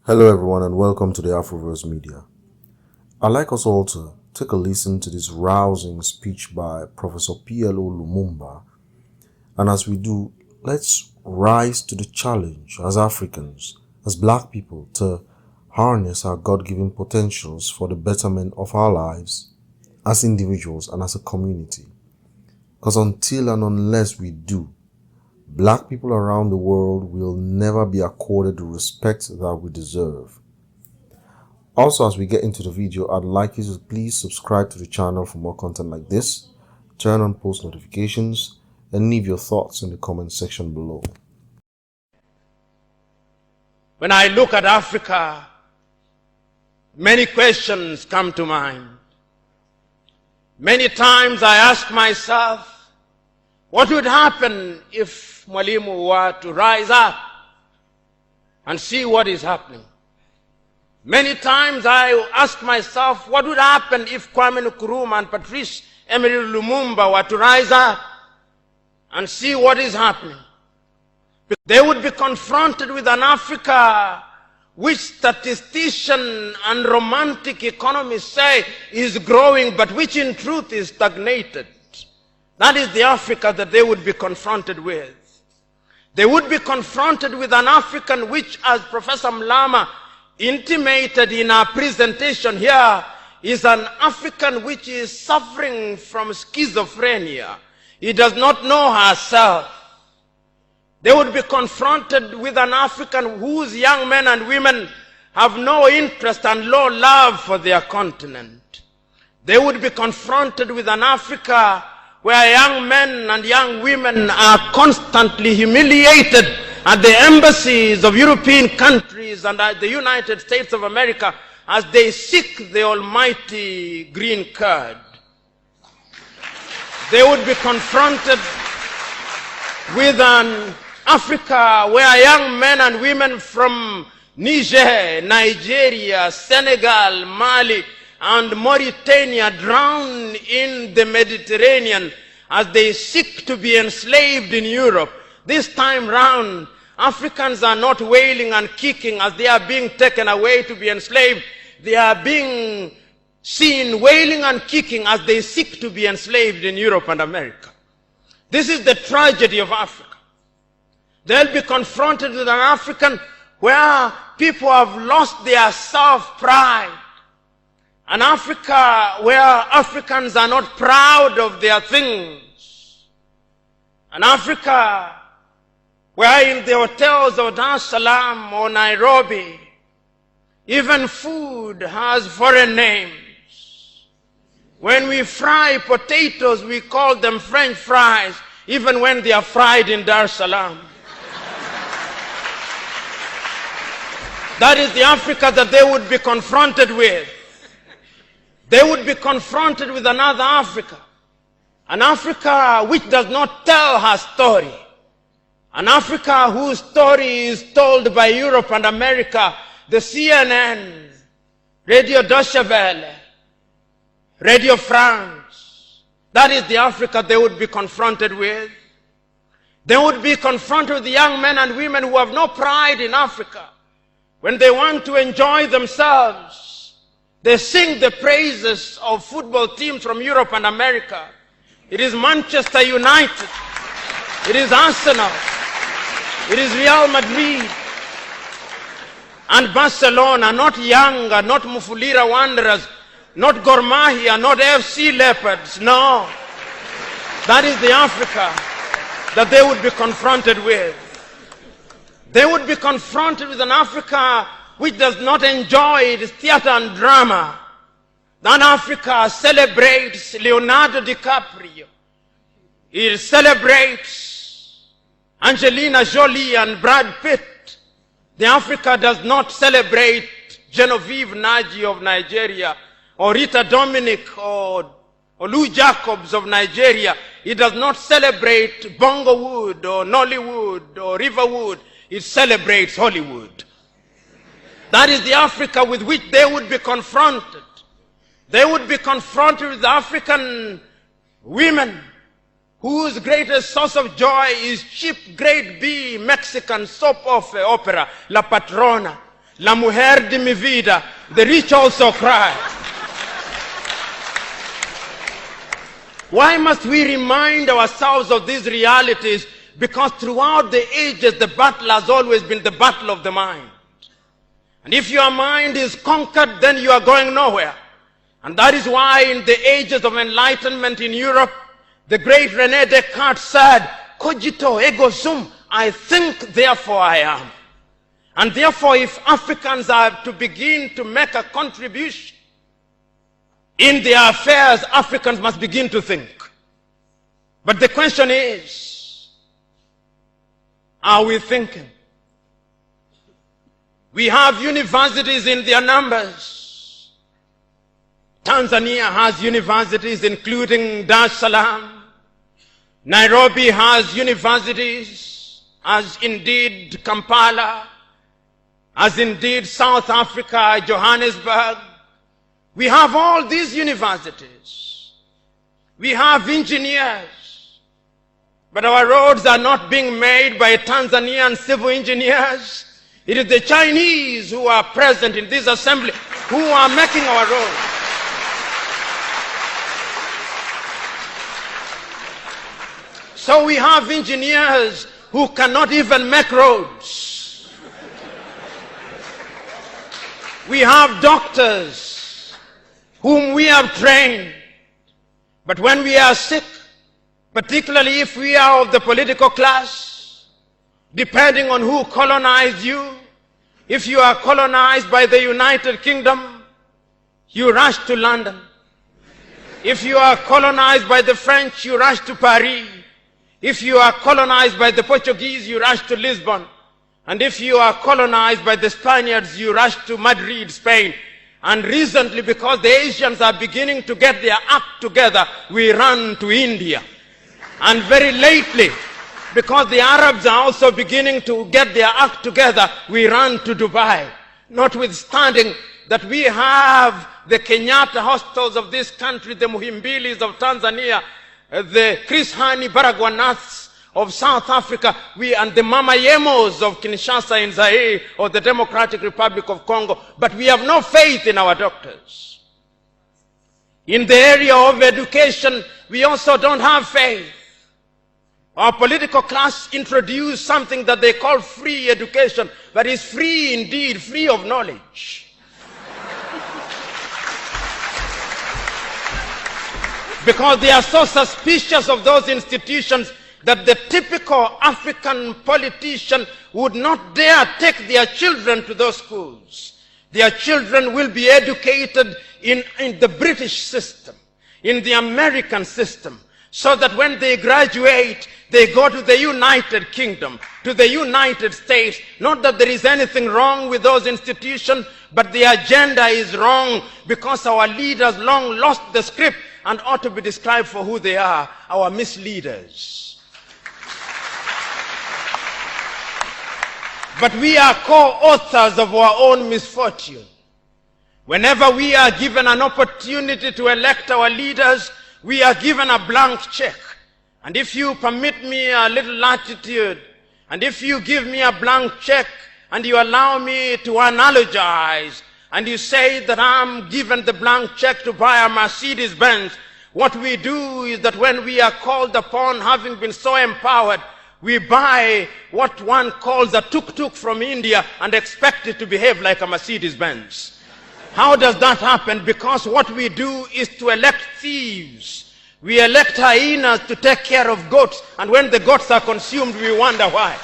Hello everyone and welcome to the Afroverse Media. I'd like us all to take a listen to this rousing speech by Professor PLO Lumumba. And as we do, let's rise to the challenge as Africans, as Black people, to harness our God-given potentials for the betterment of our lives as individuals and as a community. Because until and unless we do, Black people around the world will never be accorded the respect that we deserve. Also, as we get into the video, I'd like you to please subscribe to the channel for more content like this, turn on post notifications, and leave your thoughts in the comment section below. When I look at Africa, many questions come to mind. Many times I ask myself, what would happen if Mwalimu were to rise up and see what is happening? Many times I ask myself, what would happen if Kwame Nkrumah and Patrice Emery Lumumba were to rise up and see what is happening? They would be confronted with an Africa which statisticians and romantic economists say is growing, but which in truth is stagnated. That is the Africa that they would be confronted with. They would be confronted with an African which, as Professor Mlama intimated in our presentation here, is an African which is suffering from schizophrenia. He does not know herself. They would be confronted with an African whose young men and women have no interest and low love for their continent. They would be confronted with an Africa where young men and young women are constantly humiliated at the embassies of European countries and at the United States of America as they seek the almighty green card. They would be confronted with an Africa where young men and women from Niger, Nigeria, Senegal, Mali, and Mauritania drown in the Mediterranean as they seek to be enslaved in Europe. This time round, Africans are not wailing and kicking as they are being taken away to be enslaved. They are being seen wailing and kicking as they seek to be enslaved in Europe and America. This is the tragedy of Africa. They'll be confronted with an African where people have lost their self-pride. An Africa where Africans are not proud of their things. An Africa where in the hotels of Dar es Salaam or Nairobi, even food has foreign names. When we fry potatoes, we call them French fries, even when they are fried in Dar es Salaam. That is the Africa that they would be confronted with. They would be confronted with another Africa. An Africa which does not tell her story. An Africa whose story is told by Europe and America, the CNN, Radio Deutsche Welle, Radio France. That is the Africa they would be confronted with. They would be confronted with the young men and women who have no pride in Africa. When they want to enjoy themselves, they sing the praises of football teams from Europe and America. It is Manchester United. It is Arsenal. It is Real Madrid. And Barcelona, not Yanga, not Mufulira Wanderers, not Gor Mahia, not FC Leopards. No. That is the Africa that they would be confronted with. They would be confronted with an Africa which does not enjoy its theater and drama. That Africa celebrates Leonardo DiCaprio. It celebrates Angelina Jolie and Brad Pitt. The Africa does not celebrate Genevieve Naji of Nigeria, or Rita Dominic, or Lou Jacobs of Nigeria. It does not celebrate Bongowood, or Nollywood, or Riverwood. It celebrates Hollywood. That is the Africa with which they would be confronted. They would be confronted with African women whose greatest source of joy is cheap grade B Mexican soap opera, La Patrona. La mujer de mi vida, the rich also cry. Why must we remind ourselves of these realities? Because throughout the ages, the battle has always been the battle of the mind. And if your mind is conquered, then you are going nowhere. And that is why in the ages of enlightenment in Europe, the great René Descartes said, cogito ergo sum, I think, therefore I am. And therefore, if Africans are to begin to make a contribution in their affairs, Africans must begin to think. But the question is, are we thinking? We have universities in their numbers. Tanzania has universities including Dar es Salaam. Nairobi has universities, as indeed Kampala, as indeed South Africa, Johannesburg. We have all these universities. We have engineers. But our roads are not being made by Tanzanian civil engineers. It is the Chinese who are present in this assembly who are making our roads. So we have engineers who cannot even make roads. We have doctors whom we have trained. But when we are sick, particularly if we are of the political class, depending on who colonized you, if you are colonized by the United Kingdom, you rush to London. If you are colonized by the French, you rush to Paris. If you are colonized by the Portuguese, you rush to Lisbon. And if you are colonized by the Spaniards, you rush to Madrid, Spain. And recently, because the Asians are beginning to get their act together, we run to India. And very lately, because the Arabs are also beginning to get their act together, we run to Dubai. Notwithstanding that we have the Kenyatta hostels of this country, the Muhimbilis of Tanzania, the Chris Hani Baragwanaths of South Africa, and the Mama Yemos of Kinshasa in Zaire or the Democratic Republic of Congo, but we have no faith in our doctors. In the area of education, we also don't have faith. Our political class introduced something that they call free education, but it's free indeed, free of knowledge. Because they are so suspicious of those institutions that the typical African politician would not dare take their children to those schools. Their children will be educated in the British system, in the American system, so that when they graduate, they go to the United Kingdom, to the United States. Not that there is anything wrong with those institutions, but the agenda is wrong because our leaders long lost the script and ought to be described for who they are, our misleaders. But we are co-authors of our own misfortune. Whenever we are given an opportunity to elect our leaders, we are given a blank check. And if you permit me a little latitude, and if you give me a blank check, and you allow me to analogize, and you say that I'm given the blank check to buy a Mercedes Benz, what we do is that when we are called upon, having been so empowered, we buy what one calls a tuk-tuk from India and expect it to behave like a Mercedes Benz. How does that happen? Because what we do is to elect thieves. We elect hyenas to take care of goats, and when the goats are consumed, we wonder why.